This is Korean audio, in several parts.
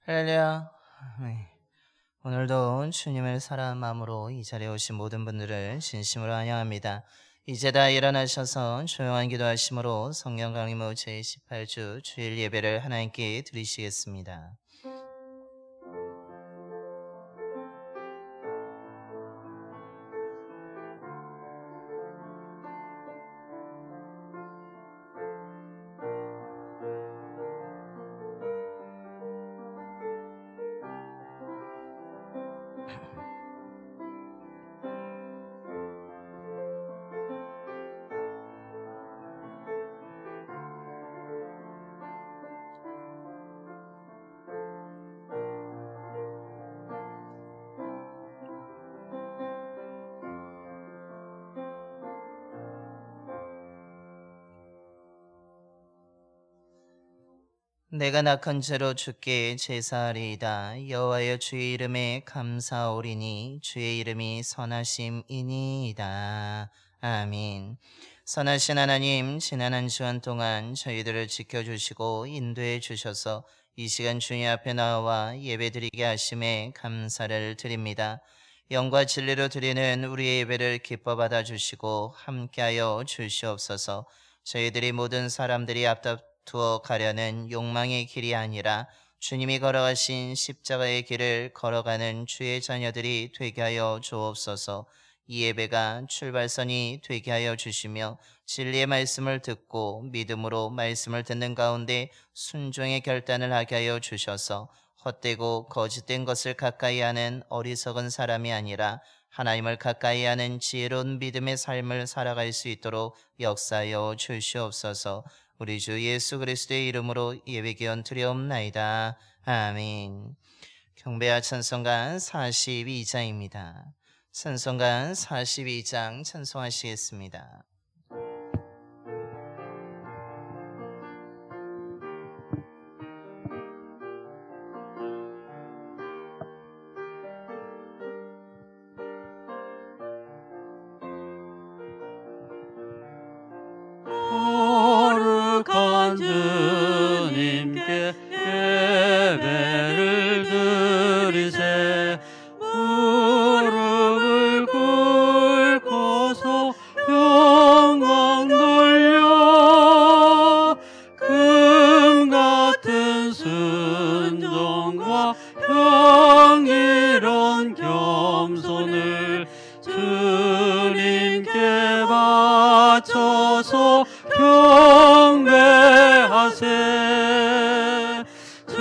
할렐루야. 네. 오늘도 주님을 사랑하는 마음으로 이 자리에 오신 모든 분들을 진심으로 환영합니다. 이제 다 일어나셔서 조용한 기도하심으로 성경 강림 후 제18주 주일 예배를 하나님께 드리시겠습니다. 내가 낙한 죄로 주께 제사하리이다. 여호와여 주의 이름에 감사오리니 주의 이름이 선하심이니이다. 아멘. 선하신 하나님, 지난 한 주간 동안 저희들을 지켜주시고 인도해 주셔서 이 시간 주님 앞에 나와 예배드리게 하심에 감사를 드립니다. 영과 진리로 드리는 우리의 예배를 기뻐 받아주시고 함께하여 주시옵소서. 저희들이 모든 사람들이 앞다투어 가려는 욕망의 길이 아니라 주님이 걸어가신 십자가의 길을 걸어가는 주의 자녀들이 되게 하여 주옵소서. 이 예배가 출발선이 되게 하여 주시며 진리의 말씀을 듣고 믿음으로 말씀을 듣는 가운데 순종의 결단을 하게 하여 주셔서 헛되고 거짓된 것을 가까이 하는 어리석은 사람이 아니라 하나님을 가까이 하는 지혜로운 믿음의 삶을 살아갈 수 있도록 역사하여 주시옵소서. 우리 주 예수 그리스도의 이름으로 예배기원 드리옵나이다. 아멘. 경배와 찬송가 42장입니다. 찬송가 42장 찬송하시겠습니다. 거룩한 주님께 예배를 드리세. 무릎을 꿇고서 영광 돌려 금같은 순종과 경이로운 겸손을 주님께 바쳐서 경배하세. 주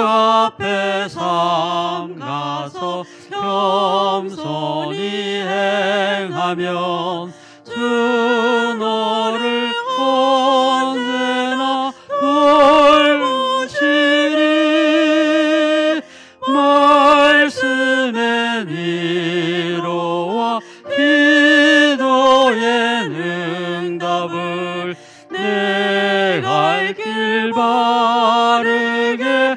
앞에 삼가서 겸손히 행하면 주 너를 언제나 돌보시리. 말씀의 위로와 기도의 응답을 내 갈 길 바르게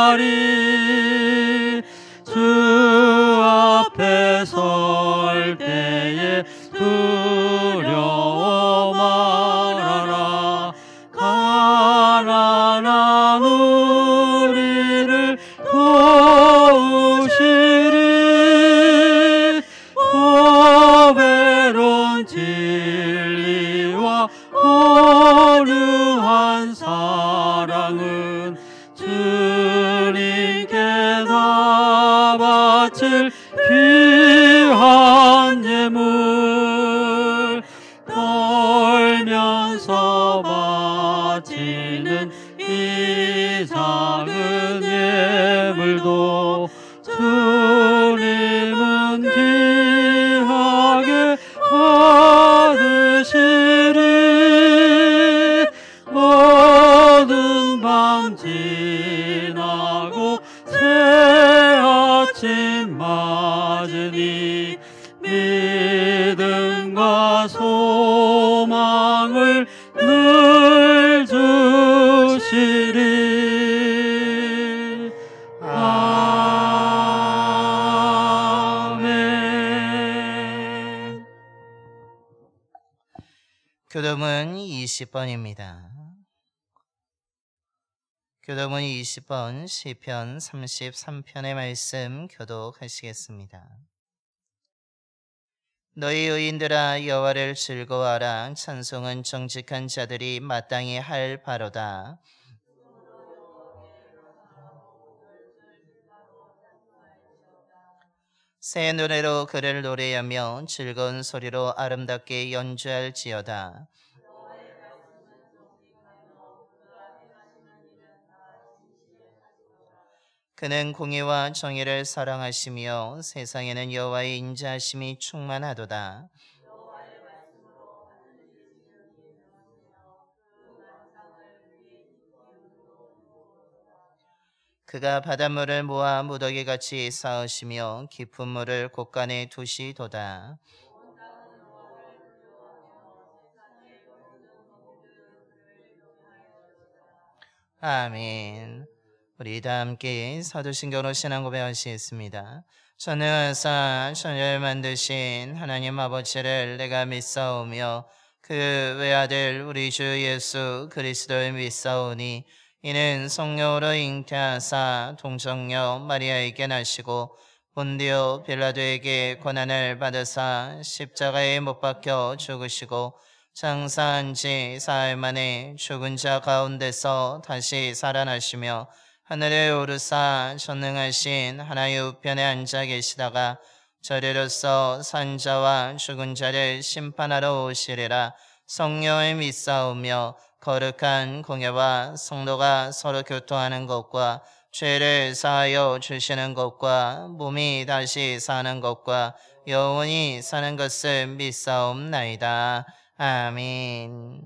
인도하리. 주 앞에 설 때에 두려워 말아라. 가난한 우리를 도우시리. 보배로운 진리와 온유한 사랑은 주님께 다 바칠 귀한 예물. 떨면서 바치는 이 작은 예물도 주님은 귀하게 받으시리. 모든 밤 지나고 새 아침 맞으니 믿음과 소망을 늘 주시리. 아멘. 교dom은 20번입니다. 교독문 20번 시편 33편의 말씀 교독하시겠습니다. 너희 의인들아 여호와를 즐거워하라. 찬송은 정직한 자들이 마땅히 할 바로다. 새 노래로 그를 노래하며 즐거운 소리로 아름답게 연주할지어다. 그는 공의와 정의를 사랑하시며 세상에는 여호와의 인자하심이 충만하도다. 그가 바닷물을 모아 무더기같이 쌓으시며 깊은 물을 곳간에 두시도다. 아멘. 우리 다 함께 사도신경으로 신앙 고백하시겠습니다. 전능하사 천지를 만드신 하나님 아버지를 내가 믿사오며 그 외아들 우리 주 예수 그리스도를 믿사오니 이는 성령으로 잉태하사 동정녀 마리아에게 나시고 본디오 빌라도에게 고난을 받으사 십자가에 못 박혀 죽으시고 장사한 지 사흘 만에 죽은 자 가운데서 다시 살아나시며 하늘에 오르사 전능하신 하나의 우편에 앉아 계시다가 저리로서 산자와 죽은 자를 심판하러 오시리라. 성령을 믿사오며 거룩한 공예와 성도가 서로 교통하는 것과 죄를 사하여 주시는 것과 몸이 다시 사는 것과 영원히 사는 것을 믿사옵나이다. 아멘.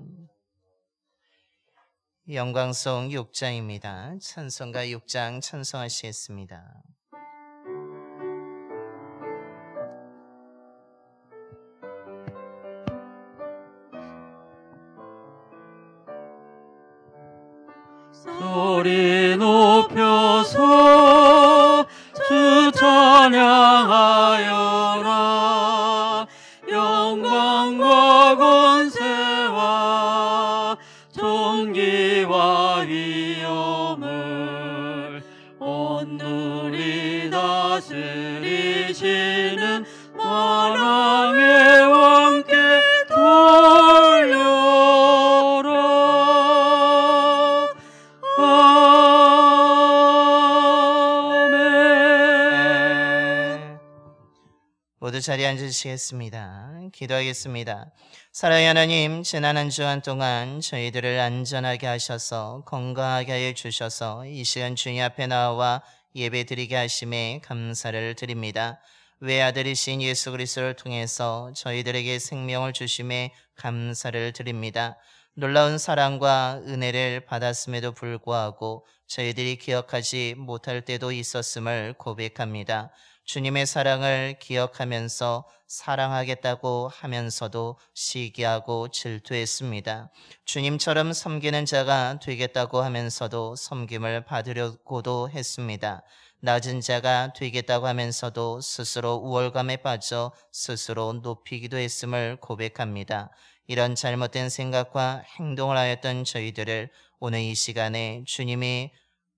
영광송 6장입니다. 찬송가 6장 찬송하시겠습니다. 소리 높여서 주 찬양하여라. 영광과 권세와 존귀와 위엄을 온누리 다스리시는 만왕의 왕께 돌려라. 모두 자리에 앉으시겠습니다. 기도하겠습니다. 사랑의 하나님, 지난 한 주간 동안 저희들을 안전하게 하셔서 건강하게 하여 주셔서 이 시간 주님 앞에 나와 예배드리게 하심에 감사를 드립니다. 외아들이신 예수 그리스도를 통해서 저희들에게 생명을 주심에 감사를 드립니다. 놀라운 사랑과 은혜를 받았음에도 불구하고 저희들이 기억하지 못할 때도 있었음을 고백합니다. 주님의 사랑을 기억하면서 사랑하겠다고 하면서도 시기하고 질투했습니다. 주님처럼 섬기는 자가 되겠다고 하면서도 섬김을 받으려고도 했습니다. 낮은 자가 되겠다고 하면서도 스스로 우월감에 빠져 스스로 높이기도 했음을 고백합니다. 이런 잘못된 생각과 행동을 하였던 저희들을 오늘 이 시간에 주님이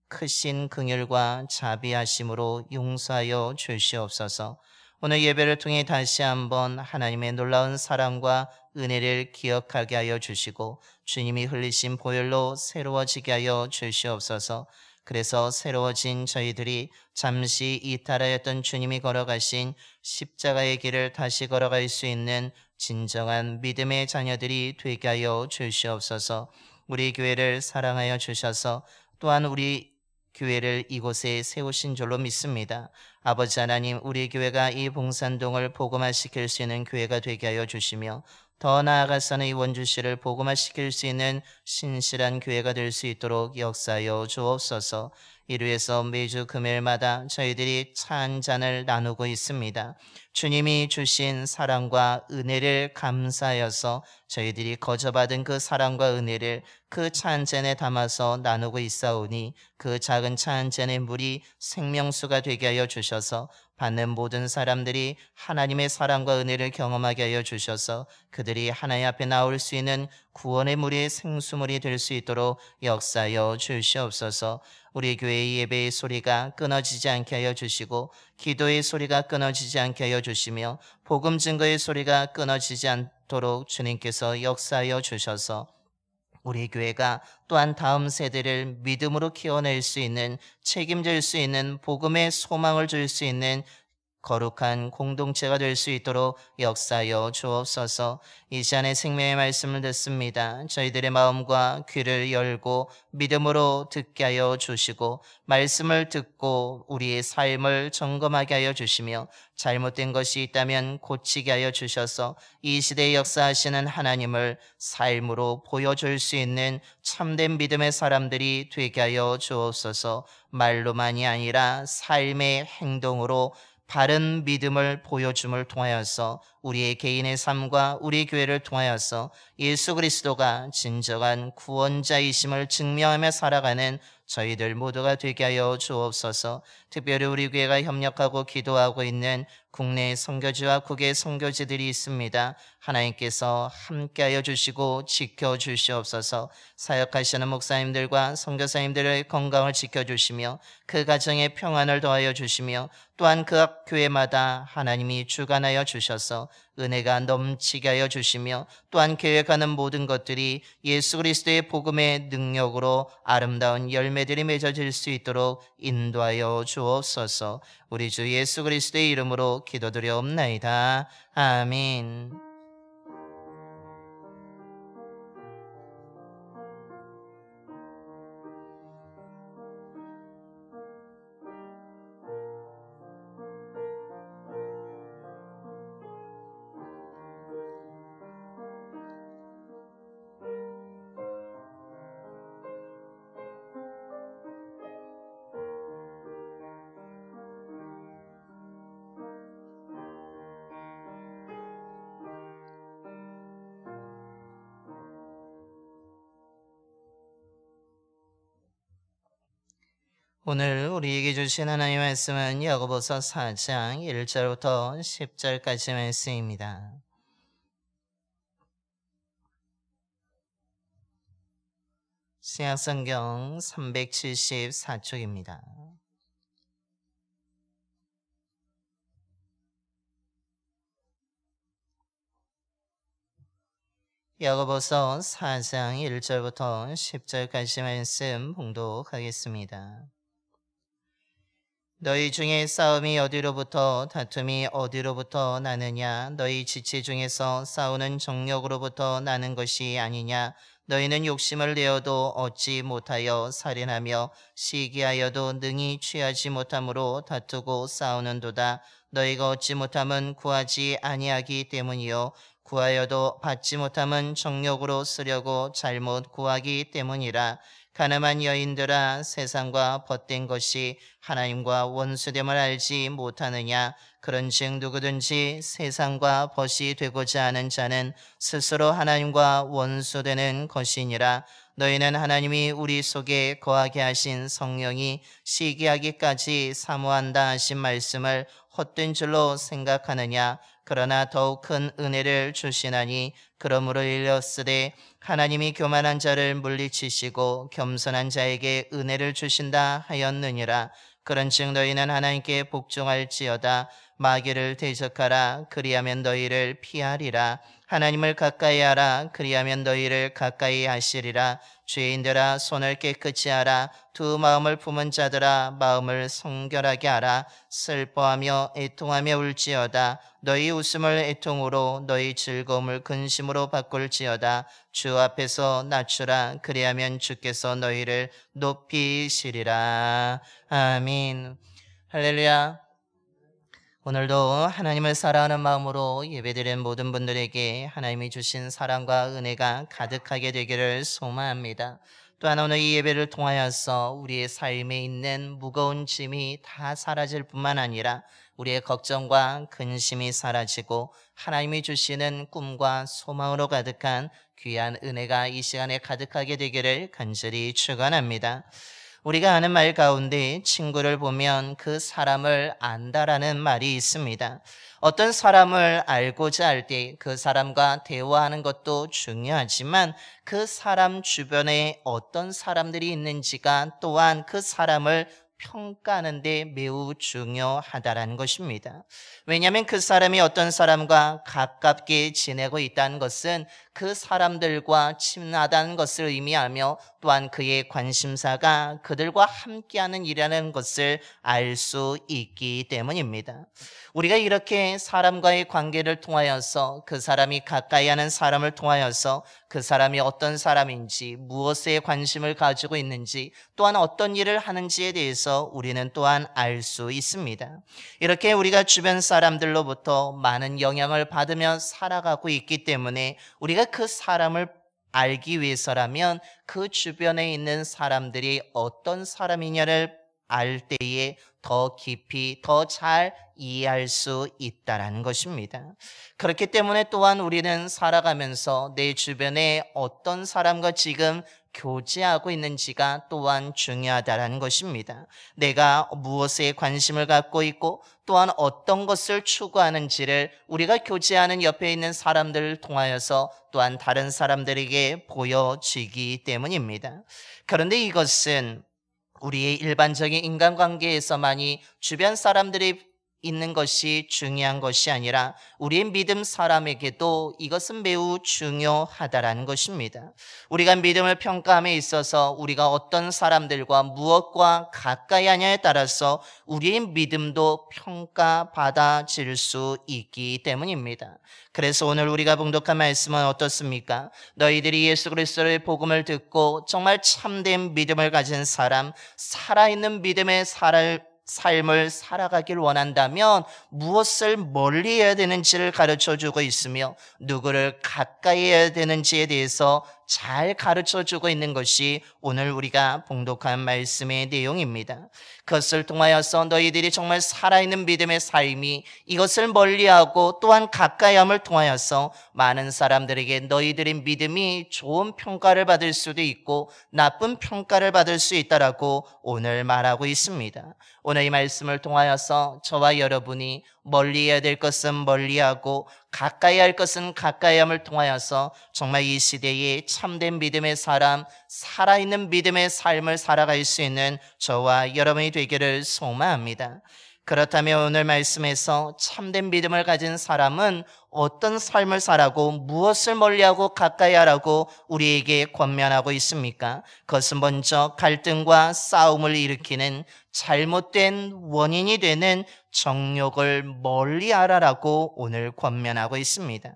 크신 긍휼과 자비하심으로 용서하여 주시옵소서. 오늘 예배를 통해 다시 한번 하나님의 놀라운 사랑과 은혜를 기억하게 하여 주시고 주님이 흘리신 보혈로 새로워지게 하여 주시옵소서. 그래서 새로워진 저희들이 잠시 이탈하였던 주님이 걸어가신 십자가의 길을 다시 걸어갈 수 있는 진정한 믿음의 자녀들이 되게 하여 주시옵소서. 우리 교회를 사랑하여 주셔서 또한 우리 교회를 이곳에 세우신 줄로 믿습니다. 아버지 하나님, 우리 교회가 이 봉산동을 복음화시킬 수 있는 교회가 되게 하여 주시며 더 나아가서는 이 원주시를 복음화시킬 수 있는 신실한 교회가 될 수 있도록 역사하여 주옵소서. 이를 위해서 매주 금요일마다 저희들이 차 한 잔을 나누고 있습니다. 주님이 주신 사랑과 은혜를 감사하여서 저희들이 거저받은 그 사랑과 은혜를 그 차 한 잔에 담아서 나누고 있사오니 그 작은 차 한 잔의 물이 생명수가 되게 하여 주셔서 받는 모든 사람들이 하나님의 사랑과 은혜를 경험하게 하여 주셔서 그들이 하나님 앞에 나올 수 있는 구원의 물이 생수물이 될 수 있도록 역사하여 주시옵소서. 우리 교회의 예배의 소리가 끊어지지 않게 하여 주시고 기도의 소리가 끊어지지 않게 하여 주시며 복음 증거의 소리가 끊어지지 않도록 주님께서 역사하여 주셔서 우리 교회가 또한 다음 세대를 믿음으로 키워낼 수 있는, 책임질 수 있는, 복음의 소망을 줄 수 있는 거룩한 공동체가 될 수 있도록 역사하여 주옵소서. 이 시간에 생명의 말씀을 듣습니다. 저희들의 마음과 귀를 열고 믿음으로 듣게 하여 주시고 말씀을 듣고 우리의 삶을 점검하게 하여 주시며 잘못된 것이 있다면 고치게 하여 주셔서 이 시대에 역사하시는 하나님을 삶으로 보여줄 수 있는 참된 믿음의 사람들이 되게 하여 주옵소서. 말로만이 아니라 삶의 행동으로 바른 믿음을 보여줌을 통하여서 우리의 개인의 삶과 우리 교회를 통하여서 예수 그리스도가 진정한 구원자이심을 증명하며 살아가는 저희들 모두가 되게 하여 주옵소서. 특별히 우리 교회가 협력하고 기도하고 있는 국내 선교지와 국외 선교지들이 있습니다. 하나님께서 함께하여 주시고 지켜주시옵소서. 사역하시는 목사님들과 선교사님들의 건강을 지켜주시며 그 가정의 평안을 더하여 주시며 또한 그 교회마다 하나님이 주관하여 주셔서 은혜가 넘치게 하여 주시며 또한 계획하는 모든 것들이 예수 그리스도의 복음의 능력으로 아름다운 열매들이 맺어질 수 있도록 인도하여 주옵소서. 우리 주 예수 그리스도의 이름으로 기도드려옵나이다. 아멘. 오늘 우리에게 주신 하나님의 말씀은 야고보서 4장 1절부터 10절까지 말씀입니다. 신약성경 374쪽입니다. 야고보서 4장 1절부터 10절까지 말씀 봉독하겠습니다. 너희 중에 싸움이 어디로부터 다툼이 어디로부터 나느냐? 너희 지체 중에서 싸우는 정력으로부터 나는 것이 아니냐? 너희는 욕심을 내어도 얻지 못하여 살인하며 시기하여도 능히 취하지 못함으로 다투고 싸우는도다. 너희가 얻지 못함은 구하지 아니하기 때문이요 구하여도 받지 못함은 정력으로 쓰려고 잘못 구하기 때문이라. 가늠한 여인들아, 세상과 벗된 것이 하나님과 원수됨을 알지 못하느냐? 그런즉 누구든지 세상과 벗이 되고자 하는 자는 스스로 하나님과 원수되는 것이니라. 너희는 하나님이 우리 속에 거하게 하신 성령이 시기하기까지 사모한다 하신 말씀을 헛된 줄로 생각하느냐? 그러나 더욱 큰 은혜를 주시나니 그러므로 일렀으되 하나님이 교만한 자를 물리치시고 겸손한 자에게 은혜를 주신다 하였느니라. 그런즉 너희는 하나님께 복종할지어다. 마귀를 대적하라. 그리하면 너희를 피하리라. 하나님을 가까이 하라. 그리하면 너희를 가까이 하시리라. 죄인들아, 손을 깨끗이 하라. 두 마음을 품은 자들아, 마음을 성결하게 하라. 슬퍼하며 애통하며 울지어다. 너희 웃음을 애통으로, 너희 즐거움을 근심으로 바꿀지어다. 주 앞에서 낮추라. 그리하면 주께서 너희를 높이시리라. 아멘. 할렐루야. 오늘도 하나님을 사랑하는 마음으로 예배드리는 모든 분들에게 하나님이 주신 사랑과 은혜가 가득하게 되기를 소망합니다. 또한 오늘 이 예배를 통하여서 우리의 삶에 있는 무거운 짐이 다 사라질 뿐만 아니라 우리의 걱정과 근심이 사라지고 하나님이 주시는 꿈과 소망으로 가득한 귀한 은혜가 이 시간에 가득하게 되기를 간절히 축원합니다. 우리가 아는 말 가운데 친구를 보면 그 사람을 안다라는 말이 있습니다. 어떤 사람을 알고자 할 때 그 사람과 대화하는 것도 중요하지만 그 사람 주변에 어떤 사람들이 있는지가 또한 그 사람을 평가하는 데 매우 중요하다는 것입니다. 왜냐하면 그 사람이 어떤 사람과 가깝게 지내고 있다는 것은 그 사람들과 친하다는 것을 의미하며 또한 그의 관심사가 그들과 함께하는 일이라는 것을 알 수 있기 때문입니다. 우리가 이렇게 사람과의 관계를 통하여서 그 사람이 가까이 하는 사람을 통하여서 그 사람이 어떤 사람인지 무엇에 관심을 가지고 있는지 또한 어떤 일을 하는지에 대해서 우리는 또한 알 수 있습니다. 이렇게 우리가 주변 사람들로부터 많은 영향을 받으며 살아가고 있기 때문에 우리가 그 사람을 알기 위해서라면 그 주변에 있는 사람들이 어떤 사람이냐를 알 때에 더 깊이 더 잘 이해할 수 있다는 것입니다. 그렇기 때문에 또한 우리는 살아가면서 내 주변에 어떤 사람과 지금 교제하고 있는지가 또한 중요하다는 것입니다. 내가 무엇에 관심을 갖고 있고 또한 어떤 것을 추구하는지를 우리가 교제하는 옆에 있는 사람들을 통하여서 또한 다른 사람들에게 보여지기 때문입니다. 그런데 이것은 우리의 일반적인 인간관계에서만이 주변 사람들이 있는 것이 중요한 것이 아니라 우리의 믿음 사람에게도 이것은 매우 중요하다는 것입니다. 우리가 믿음을 평가함에 있어서 우리가 어떤 사람들과 무엇과 가까이 하냐에 따라서 우리의 믿음도 평가받아질 수 있기 때문입니다. 그래서 오늘 우리가 봉독한 말씀은 어떻습니까? 너희들이 예수 그리스도의 복음을 듣고 정말 참된 믿음을 가진 사람, 살아있는 믿음의 삶을 살아가길 원한다면 무엇을 멀리 해야 되는지를 가르쳐주고 있으며 누구를 가까이 해야 되는지에 대해서 잘 가르쳐주고 있는 것이 오늘 우리가 봉독한 말씀의 내용입니다. 그것을 통하여서 너희들이 정말 살아있는 믿음의 삶이 이것을 멀리하고 또한 가까이함을 통하여서 많은 사람들에게 너희들의 믿음이 좋은 평가를 받을 수도 있고 나쁜 평가를 받을 수 있다라고 오늘 말하고 있습니다. 오늘 이 말씀을 통하여서 저와 여러분이 멀리해야 될 것은 멀리하고 가까이 할 것은 가까이함을 통하여서 정말 이 시대에 참된 믿음의 사람, 살아있는 믿음의 삶을 살아갈 수 있는 저와 여러분이 되기를 소망합니다. 그렇다면 오늘 말씀에서 참된 믿음을 가진 사람은 어떤 삶을 살아고 무엇을 멀리하고 가까이 하라고 우리에게 권면하고 있습니까? 그것은 먼저 갈등과 싸움을 일으키는 잘못된 원인이 되는 정욕을 멀리하라라고 오늘 권면하고 있습니다.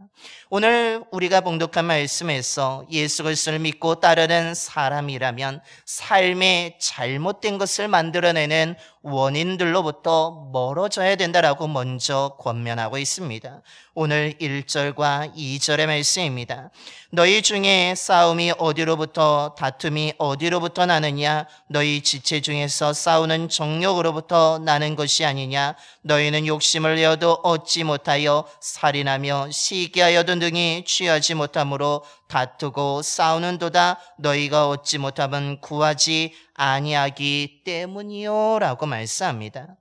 오늘 우리가 봉독한 말씀에서 예수 그리스도를 믿고 따르는 사람이라면 삶에 잘못된 것을 만들어내는 원인들로부터 멀어져야 된다라고 먼저 권면하고 있습니다. 오늘 1절과 2절의 말씀입니다. 너희 중에 싸움이 어디로부터 다툼이 어디로부터 나느냐? 너희 지체 중에서 싸우는 정욕으로부터 나는 것이 아니냐? 너희는 욕심을 내어도 얻지 못하여 살인하며 시기하여도 능히 취하지 못함으로 다투고 싸우는도다. 너희가 얻지 못하면 구하지 아니하기 때문이요 라고 말씀합니다.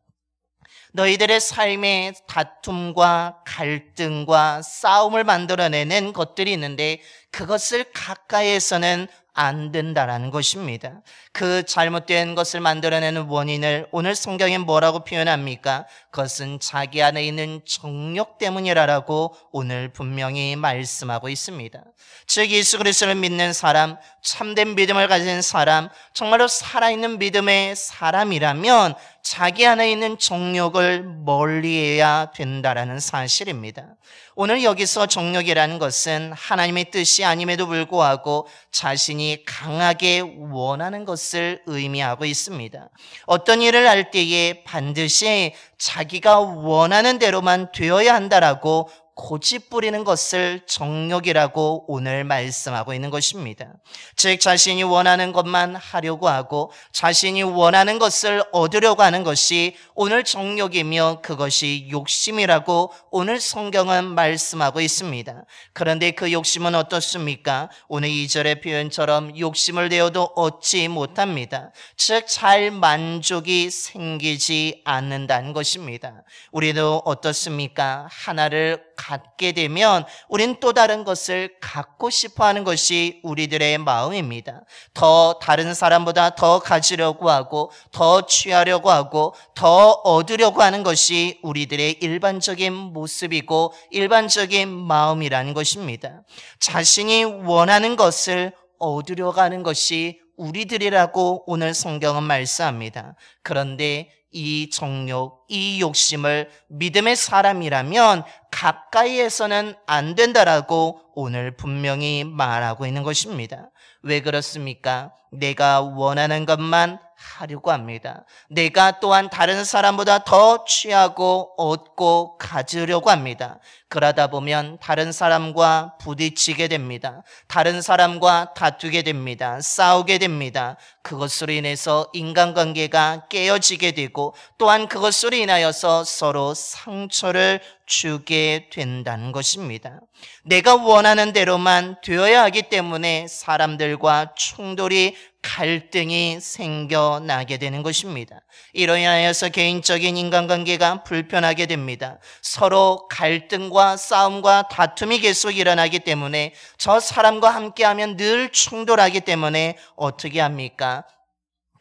너희들의 삶에 다툼과 갈등과 싸움을 만들어내는 것들이 있는데 그것을 가까이에서는 안 된다라는 것입니다. 그 잘못된 것을 만들어내는 원인을 오늘 성경에 뭐라고 표현합니까? 그것은 자기 안에 있는 정욕 때문이라고 오늘 분명히 말씀하고 있습니다. 즉 예수 그리스도를 믿는 사람, 참된 믿음을 가진 사람, 정말로 살아있는 믿음의 사람이라면 자기 안에 있는 정욕을 멀리해야 된다라는 사실입니다. 오늘 여기서 정욕이라는 것은 하나님의 뜻이 아님에도 불구하고 자신이 강하게 원하는 것을 의미하고 있습니다. 어떤 일을 할 때에 반드시 자기가 원하는 대로만 되어야 한다라고 고집 부리는 것을 정욕이라고 오늘 말씀하고 있는 것입니다. 즉 자신이 원하는 것만 하려고 하고 자신이 원하는 것을 얻으려고 하는 것이 오늘 정욕이며 그것이 욕심이라고 오늘 성경은 말씀하고 있습니다. 그런데 그 욕심은 어떻습니까? 오늘 2절의 표현처럼 욕심을 내어도 얻지 못합니다. 즉 잘 만족이 생기지 않는다는 것입니다. 우리도 어떻습니까? 하나를 갖게 되면 우린 또 다른 것을 갖고 싶어 하는 것이 우리들의 마음입니다. 더 다른 사람보다 더 가지려고 하고 더 취하려고 하고 더 얻으려고 하는 것이 우리들의 일반적인 모습이고 일반적인 마음이라는 것입니다. 자신이 원하는 것을 얻으려고 하는 것이 우리들이라고 오늘 성경은 말씀합니다. 그런데 이 정욕, 이 욕심을 믿음의 사람이라면 가까이에서는 안 된다라고 오늘 분명히 말하고 있는 것입니다. 왜 그렇습니까? 내가 원하는 것만 하려고 합니다. 내가 또한 다른 사람보다 더 취하고 얻고 가지려고 합니다. 그러다 보면 다른 사람과 부딪히게 됩니다. 다른 사람과 다투게 됩니다. 싸우게 됩니다. 그것으로 인해서 인간관계가 깨어지게 되고 또한 그것으로 인하여서 서로 상처를 주게 된다는 것입니다. 내가 원하는 대로만 되어야 하기 때문에 사람들과 충돌이 갈등이 생겨나게 되는 것입니다. 이로 인하여서 개인적인 인간관계가 불편하게 됩니다. 서로 갈등과 싸움과 다툼이 계속 일어나기 때문에 저 사람과 함께하면 늘 충돌하기 때문에 어떻게 합니까?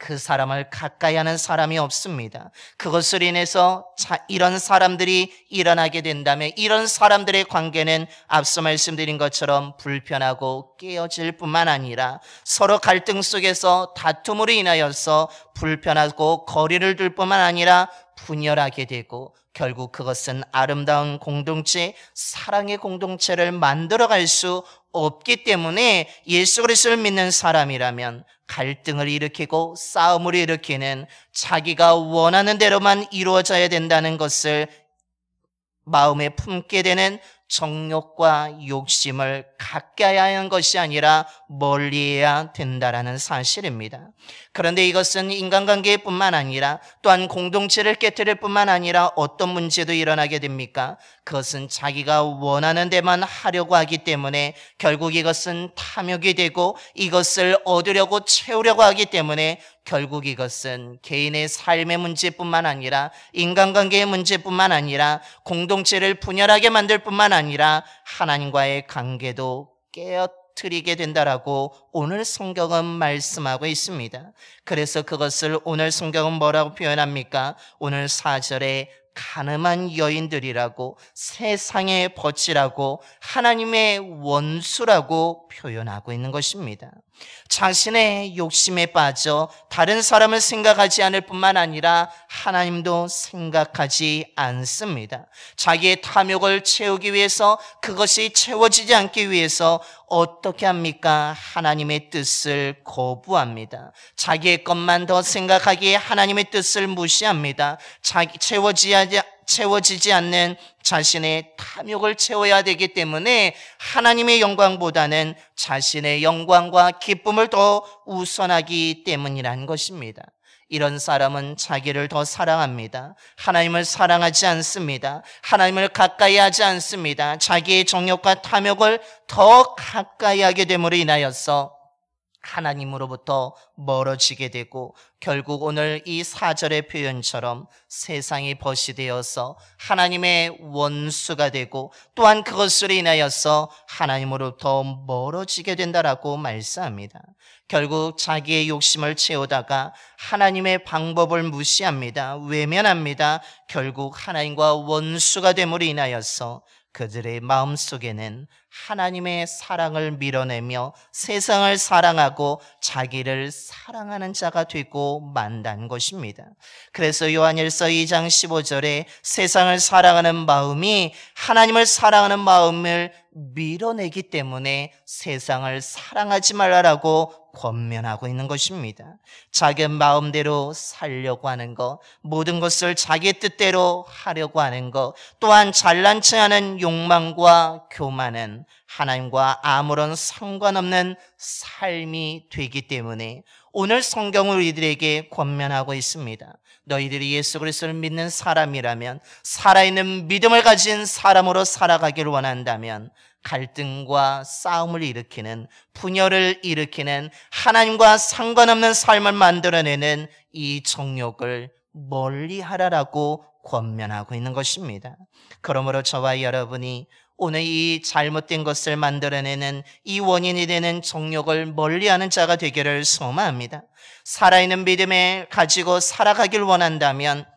그 사람을 가까이 하는 사람이 없습니다. 그것으로 인해서 이런 사람들이 일어나게 된다면 이런 사람들의 관계는 앞서 말씀드린 것처럼 불편하고 깨어질 뿐만 아니라 서로 갈등 속에서 다툼으로 인하여서 불편하고 거리를 둘 뿐만 아니라 분열하게 되고 결국 그것은 아름다운 공동체, 사랑의 공동체를 만들어갈 수 없기 때문에 예수 그리스도를 믿는 사람이라면 갈등을 일으키고 싸움을 일으키는 자기가 원하는 대로만 이루어져야 된다는 것을 마음에 품게 되는 정욕과 욕심을 가까이 하는 것이 아니라 멀리해야 된다라는 사실입니다. 그런데 이것은 인간관계뿐만 아니라 또한 공동체를 깨뜨릴 뿐만 아니라 어떤 문제도 일어나게 됩니까? 그것은 자기가 원하는 데만 하려고 하기 때문에 결국 이것은 탐욕이 되고 이것을 얻으려고 채우려고 하기 때문에 결국 이것은 개인의 삶의 문제뿐만 아니라 인간관계의 문제뿐만 아니라 공동체를 분열하게 만들 뿐만 아니라 하나님과의 관계도 깨어뜨리게 된다라고 오늘 성경은 말씀하고 있습니다. 그래서 그것을 오늘 성경은 뭐라고 표현합니까? 오늘 4절에 가늠한 여인들이라고 세상의 벗이라고 하나님의 원수라고 표현하고 있는 것입니다. 자신의 욕심에 빠져 다른 사람을 생각하지 않을 뿐만 아니라 하나님도 생각하지 않습니다. 자기의 탐욕을 채우기 위해서 그것이 채워지지 않기 위해서 어떻게 합니까? 하나님의 뜻을 거부합니다. 자기의 것만 더 생각하기에 하나님의 뜻을 무시합니다. 채워지지 않는 자신의 탐욕을 채워야 되기 때문에 하나님의 영광보다는 자신의 영광과 기쁨을 더 우선하기 때문이라는 것입니다. 이런 사람은 자기를 더 사랑합니다. 하나님을 사랑하지 않습니다. 하나님을 가까이 하지 않습니다. 자기의 정욕과 탐욕을 더 가까이 하게 됨으로 인하여서 하나님으로부터 멀어지게 되고 결국 오늘 이 4절의 표현처럼 세상이 벗이 되어서 하나님의 원수가 되고 또한 그것으로 인하여서 하나님으로부터 멀어지게 된다라고 말씀합니다. 결국 자기의 욕심을 채우다가 하나님의 방법을 무시합니다. 외면합니다. 결국 하나님과 원수가 됨으로 인하여서 그들의 마음속에는 하나님의 사랑을 밀어내며 세상을 사랑하고 자기를 사랑하는 자가 되고 만단 것입니다. 그래서 요한일서 2장 15절에 세상을 사랑하는 마음이 하나님을 사랑하는 마음을 밀어내기 때문에 세상을 사랑하지 말라라고 권면하고 있는 것입니다. 자기 마음대로 살려고 하는 것, 모든 것을 자기 뜻대로 하려고 하는 것, 또한 잘난 체하는 욕망과 교만은 하나님과 아무런 상관없는 삶이 되기 때문에 오늘 성경은 우리들에게 권면하고 있습니다. 너희들이 예수 그리스도를 믿는 사람이라면, 살아있는 믿음을 가진 사람으로 살아가기를 원한다면 갈등과 싸움을 일으키는, 분열을 일으키는, 하나님과 상관없는 삶을 만들어내는 이 정욕을 멀리하라라고 권면하고 있는 것입니다. 그러므로 저와 여러분이 오늘 이 잘못된 것을 만들어내는 이 원인이 되는 정욕을 멀리하는 자가 되기를 소망합니다. 살아있는 믿음을 가지고 살아가길 원한다면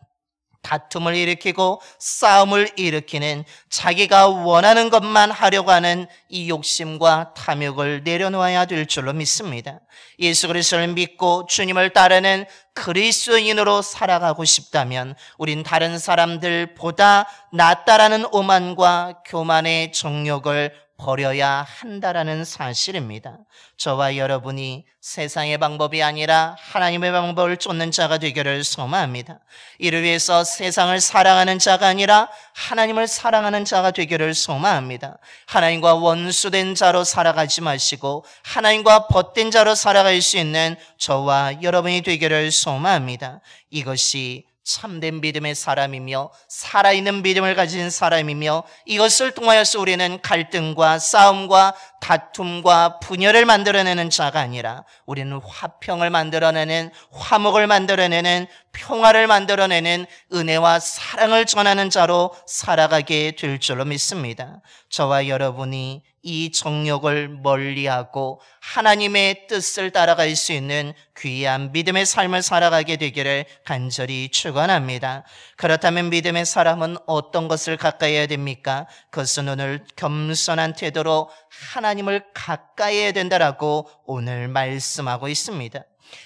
다툼을 일으키고 싸움을 일으키는, 자기가 원하는 것만 하려고 하는 이 욕심과 탐욕을 내려놓아야 될 줄로 믿습니다. 예수 그리스도를 믿고 주님을 따르는 그리스도인으로 살아가고 싶다면 우린 다른 사람들보다 낫다라는 오만과 교만의 정욕을 버려야 한다라는 사실입니다. 저와 여러분이 세상의 방법이 아니라 하나님의 방법을 쫓는 자가 되기를 소망합니다. 이를 위해서 세상을 사랑하는 자가 아니라 하나님을 사랑하는 자가 되기를 소망합니다. 하나님과 원수된 자로 살아가지 마시고 하나님과 벗된 자로 살아갈 수 있는 저와 여러분이 되기를 소망합니다. 이것이 참된 믿음의 사람이며 살아있는 믿음을 가진 사람이며, 이것을 통하여서 우리는 갈등과 싸움과 다툼과 분열을 만들어내는 자가 아니라 우리는 화평을 만들어내는, 화목을 만들어내는, 평화를 만들어내는, 은혜와 사랑을 전하는 자로 살아가게 될 줄로 믿습니다. 저와 여러분이 이 정욕을 멀리하고 하나님의 뜻을 따라갈 수 있는 귀한 믿음의 삶을 살아가게 되기를 간절히 축원합니다. 그렇다면 믿음의 사람은 어떤 것을 가까이 해야 됩니까? 그것은 오늘 겸손한 태도로 하나님을 가까이 해야 된다라고 오늘 말씀하고 있습니다.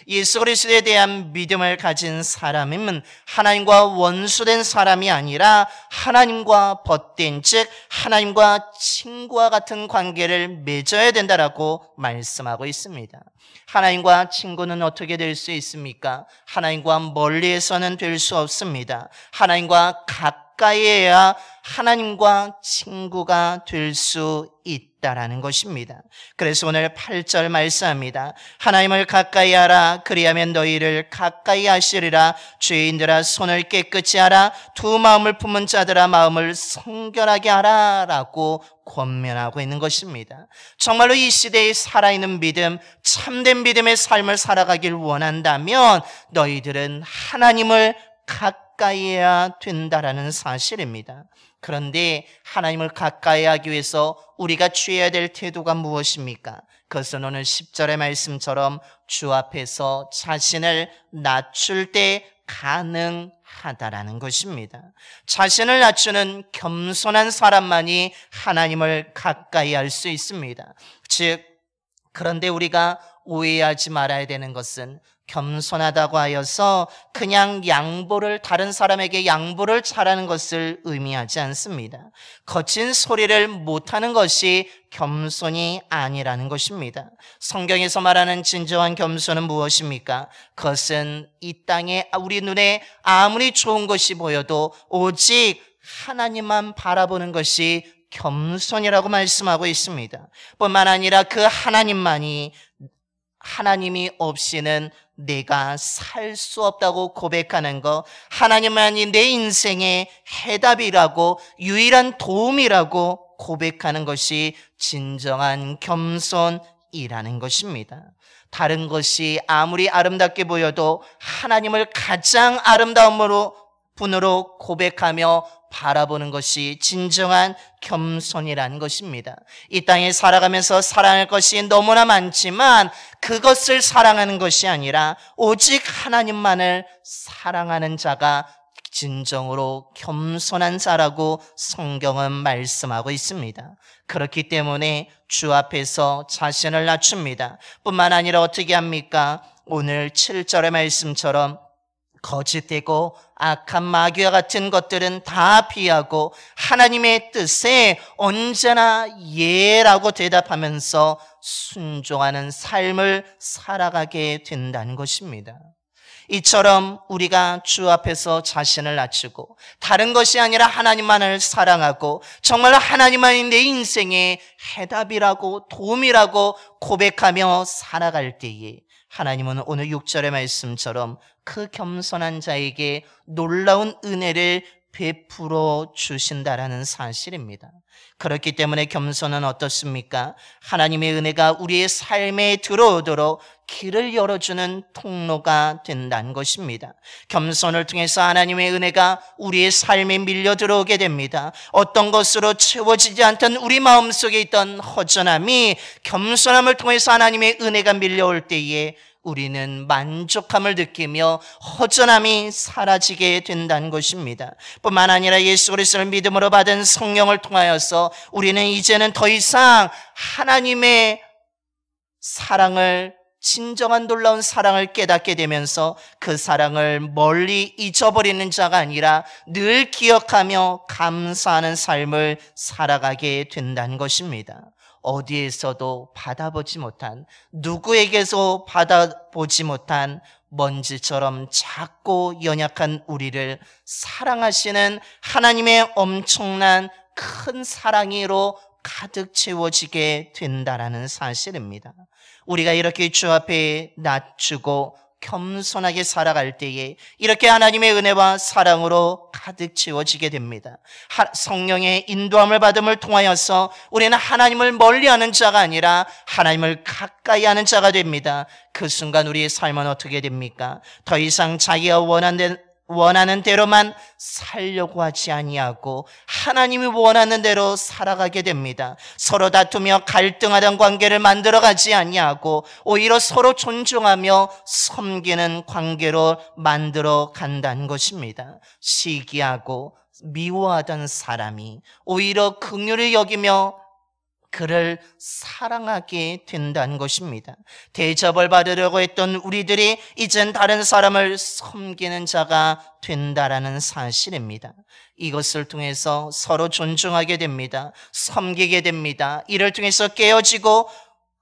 예수 그리스도에 대한 믿음을 가진 사람은 하나님과 원수된 사람이 아니라 하나님과 벗된, 즉 하나님과 친구와 같은 관계를 맺어야 된다라고 말씀하고 있습니다. 하나님과 친구는 어떻게 될 수 있습니까? 하나님과 멀리에서는 될 수 없습니다. 하나님과 가까이 해야 하나님과 친구가 될 수 있다라는 것입니다. 그래서 오늘 8절 말씀합니다. 하나님을 가까이 하라. 그리하면 너희를 가까이 하시리라. 죄인들아 손을 깨끗이 하라. 두 마음을 품은 자들아 마음을 성결하게 하라 라고 권면하고 있는 것입니다. 정말로 이 시대에 살아있는 믿음, 참된 믿음의 삶을 살아가길 원한다면 너희들은 하나님을 가까이 해야 된다라는 사실입니다. 그런데 하나님을 가까이 하기 위해서 우리가 취해야 될 태도가 무엇입니까? 그것은 오늘 10절의 말씀처럼 주 앞에서 자신을 낮출 때 가능하다라는 것입니다. 자신을 낮추는 겸손한 사람만이 하나님을 가까이 할 수 있습니다. 즉, 그런데 우리가 오해하지 말아야 되는 것은 겸손하다고 하여서 그냥 다른 사람에게 양보를 잘하는 것을 의미하지 않습니다. 거친 소리를 못하는 것이 겸손이 아니라는 것입니다. 성경에서 말하는 진정한 겸손은 무엇입니까? 그것은 이 땅에 우리 눈에 아무리 좋은 것이 보여도 오직 하나님만 바라보는 것이 겸손이라고 말씀하고 있습니다. 뿐만 아니라 그 하나님이 없이는 내가 살 수 없다고 고백하는 것, 하나님만이 내 인생의 해답이라고, 유일한 도움이라고 고백하는 것이 진정한 겸손이라는 것입니다. 다른 것이 아무리 아름답게 보여도 하나님을 가장 아름다운 분으로 고백하며 바라보는 것이 진정한 겸손이라는 것입니다. 이 땅에 살아가면서 사랑할 것이 너무나 많지만 그것을 사랑하는 것이 아니라 오직 하나님만을 사랑하는 자가 진정으로 겸손한 자라고 성경은 말씀하고 있습니다. 그렇기 때문에 주 앞에서 자신을 낮춥니다. 뿐만 아니라 어떻게 합니까? 오늘 7절의 말씀처럼 거짓되고 악한 마귀와 같은 것들은 다 피하고 하나님의 뜻에 언제나 예라고 대답하면서 순종하는 삶을 살아가게 된다는 것입니다. 이처럼 우리가 주 앞에서 자신을 낮추고 다른 것이 아니라 하나님만을 사랑하고 정말 하나님만이 내 인생의 해답이라고 도움이라고 고백하며 살아갈 때에 하나님은 오늘 6절의 말씀처럼 그 겸손한 자에게 놀라운 은혜를 베풀어 주신다라는 사실입니다. 그렇기 때문에 겸손은 어떻습니까? 하나님의 은혜가 우리의 삶에 들어오도록 길을 열어주는 통로가 된다는 것입니다. 겸손을 통해서 하나님의 은혜가 우리의 삶에 밀려 들어오게 됩니다. 어떤 것으로 채워지지 않던 우리 마음속에 있던 허전함이 겸손함을 통해서 하나님의 은혜가 밀려올 때에 우리는 만족함을 느끼며 허전함이 사라지게 된다는 것입니다. 뿐만 아니라 예수 그리스도를 믿음으로 받은 성령을 통하여서 우리는 이제는 더 이상 하나님의 사랑을, 진정한 놀라운 사랑을 깨닫게 되면서 그 사랑을 멀리 잊어버리는 자가 아니라 늘 기억하며 감사하는 삶을 살아가게 된다는 것입니다. 어디에서도 받아보지 못한, 누구에게서 받아보지 못한 먼지처럼 작고 연약한 우리를 사랑하시는 하나님의 엄청난 큰 사랑으로 가득 채워지게 된다라는 사실입니다. 우리가 이렇게 주 앞에 낮추고 겸손하게 살아갈 때에 이렇게 하나님의 은혜와 사랑으로 가득 채워지게 됩니다. 성령의 인도함을 받음을 통하여서 우리는 하나님을 멀리하는 자가 아니라 하나님을 가까이 하는 자가 됩니다. 그 순간 우리의 삶은 어떻게 됩니까? 더 이상 자기가 원하는 대로만 살려고 하지 아니하고 하나님이 원하는 대로 살아가게 됩니다. 서로 다투며 갈등하던 관계를 만들어가지 아니하고 오히려 서로 존중하며 섬기는 관계로 만들어 간다는 것입니다. 시기하고 미워하던 사람이 오히려 긍휼을 여기며 그를 사랑하게 된다는 것입니다. 대접을 받으려고 했던 우리들이 이젠 다른 사람을 섬기는 자가 된다라는 사실입니다. 이것을 통해서 서로 존중하게 됩니다. 섬기게 됩니다. 이를 통해서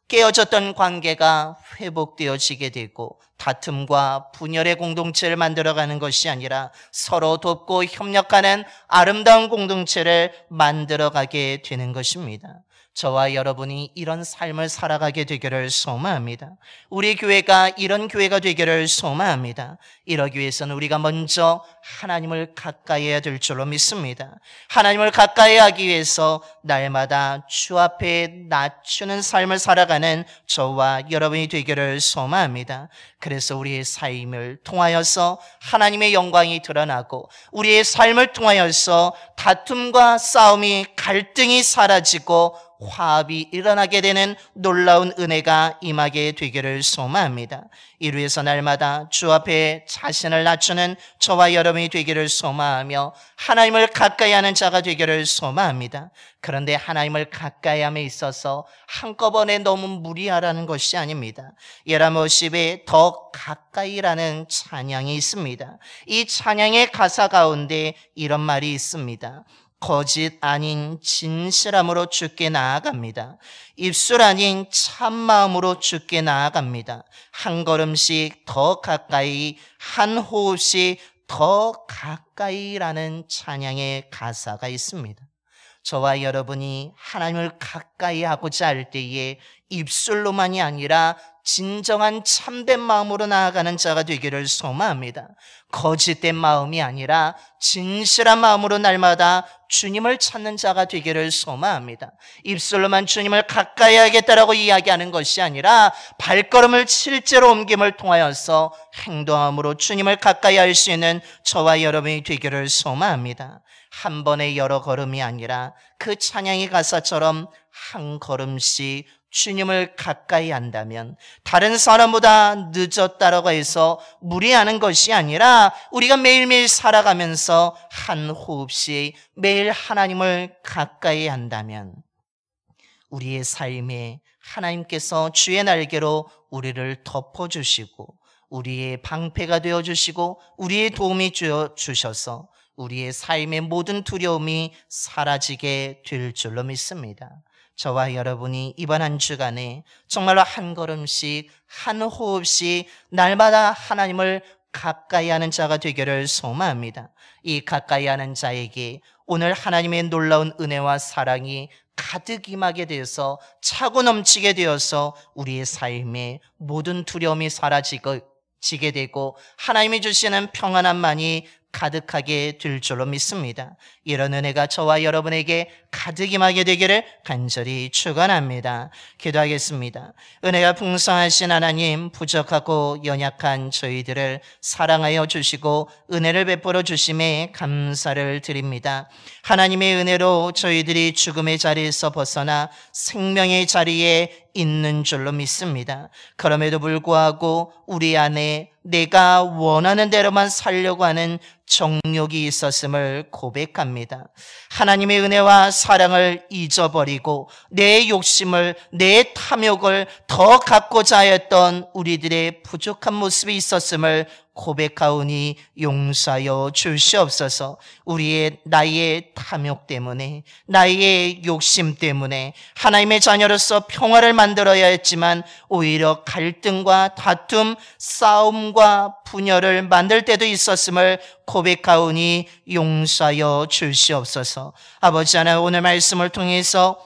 깨어졌던 관계가 회복되어지게 되고 다툼과 분열의 공동체를 만들어가는 것이 아니라 서로 돕고 협력하는 아름다운 공동체를 만들어가게 되는 것입니다. 저와 여러분이 이런 삶을 살아가게 되기를 소망합니다. 우리 교회가 이런 교회가 되기를 소망합니다. 이러기 위해서는 우리가 먼저 하나님을 가까이 해야 될 줄로 믿습니다. 하나님을 가까이 하기 위해서 날마다 주 앞에 낮추는 삶을 살아가는 저와 여러분이 되기를 소망합니다. 그래서 우리의 삶을 통하여서 하나님의 영광이 드러나고 우리의 삶을 통하여서 다툼과 싸움이, 갈등이 사라지고 화합이 일어나게 되는 놀라운 은혜가 임하게 되기를 소망합니다. 이를 위해서 날마다 주 앞에 자신을 낮추는 저와 여러분이 되기를 소망하며 하나님을 가까이 하는 자가 되기를 소망합니다. 그런데 하나님을 가까이 함에 있어서 한꺼번에 너무 무리하라는 것이 아닙니다. 예라모 50에 더 가까이라는 찬양이 있습니다. 이 찬양의 가사 가운데 이런 말이 있습니다. 거짓 아닌 진실함으로 주께 나아갑니다. 입술 아닌 참마음으로 주께 나아갑니다. 한 걸음씩 더 가까이, 한 호흡씩 더 가까이라는 찬양의 가사가 있습니다. 저와 여러분이 하나님을 가까이 하고자 할 때에 입술로만이 아니라 진정한 참된 마음으로 나아가는 자가 되기를 소망합니다. 거짓된 마음이 아니라 진실한 마음으로 날마다 주님을 찾는 자가 되기를 소망합니다. 입술로만 주님을 가까이 하겠다라고 이야기하는 것이 아니라 발걸음을 실제로 옮김을 통하여서 행동함으로 주님을 가까이 할 수 있는 저와 여러분이 되기를 소망합니다. 한 번의 여러 걸음이 아니라 그 찬양의 가사처럼 한 걸음씩 주님을 가까이 한다면 다른 사람보다 늦었다라고 해서 무리하는 것이 아니라 우리가 매일매일 살아가면서 한 호흡씩 매일 하나님을 가까이 한다면 우리의 삶에 하나님께서 주의 날개로 우리를 덮어주시고 우리의 방패가 되어주시고 우리의 도움이 주셔서 우리의 삶의 모든 두려움이 사라지게 될 줄로 믿습니다. 저와 여러분이 이번 한 주간에 정말로 한 걸음씩 한 호흡씩 날마다 하나님을 가까이 하는 자가 되기를 소망합니다. 이 가까이 하는 자에게 오늘 하나님의 놀라운 은혜와 사랑이 가득 임하게 되어서 차고 넘치게 되어서 우리의 삶의 모든 두려움이 사라지게 되고 하나님이 주시는 평안함만이 가득하게 될 줄로 믿습니다. 이런 은혜가 저와 여러분에게 가득 임하게 되기를 간절히 축원합니다. 기도하겠습니다. 은혜가 풍성하신 하나님, 부족하고 연약한 저희들을 사랑하여 주시고 은혜를 베풀어 주심에 감사를 드립니다. 하나님의 은혜로 저희들이 죽음의 자리에서 벗어나 생명의 자리에 있는 줄로 믿습니다. 그럼에도 불구하고 우리 안에 내가 원하는 대로만 살려고 하는 정욕이 있었음을 고백합니다. 하나님의 은혜와 사랑을 잊어버리고 내 욕심을, 내 탐욕을 더 갖고자 했던 우리들의 부족한 모습이 있었음을 고백하오니 용서하여 주시옵소서. 나의 탐욕 때문에, 나의 욕심 때문에 하나님의 자녀로서 평화를 만들어야 했지만 오히려 갈등과 다툼, 싸움과 분열을 만들 때도 있었음을 고백하오니 용서하여 주시옵소서. 아버지 하나님, 오늘 말씀을 통해서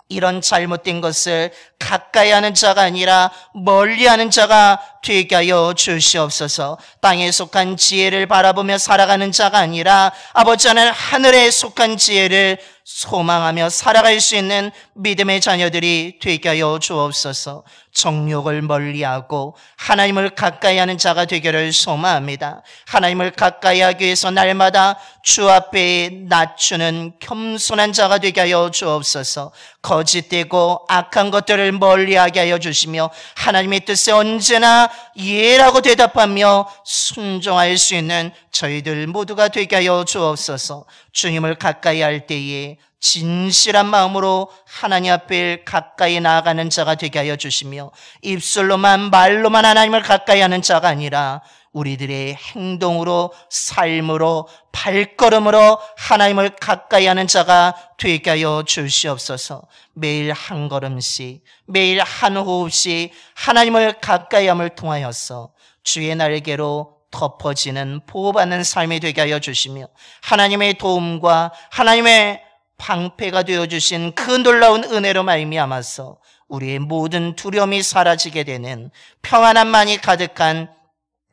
이런 잘못된 것을 가까이 하는 자가 아니라 멀리 하는 자가 되게 하여 주시옵소서. 땅에 속한 지혜를 바라보며 살아가는 자가 아니라 아버지 하나님, 하늘에 속한 지혜를 소망하며 살아갈 수 있는 믿음의 자녀들이 되게 하여 주옵소서. 정욕을 멀리하고 하나님을 가까이 하는 자가 되기를 소망합니다. 하나님을 가까이 하기 위해서 날마다 주 앞에 낮추는 겸손한 자가 되게 하여 주옵소서. 거짓되고 악한 것들을 멀리하게 하여 주시며 하나님의 뜻에 언제나 예라고 대답하며 순종할 수 있는 저희들 모두가 되게 하여 주옵소서. 주님을 가까이 할 때에 진실한 마음으로 하나님 앞에 가까이 나아가는 자가 되게 하여 주시며 입술로만 말로만 하나님을 가까이 하는 자가 아니라 우리들의 행동으로, 삶으로, 발걸음으로 하나님을 가까이 하는 자가 되게 하여 주시옵소서. 매일 한 걸음씩, 매일 한 호흡씩 하나님을 가까이 함을 통하여서 주의 날개로 덮어지는 보호받는 삶이 되게 하여 주시며 하나님의 도움과 하나님의 방패가 되어주신 그 놀라운 은혜로 말미암아서 우리의 모든 두려움이 사라지게 되는 평안함만이 가득한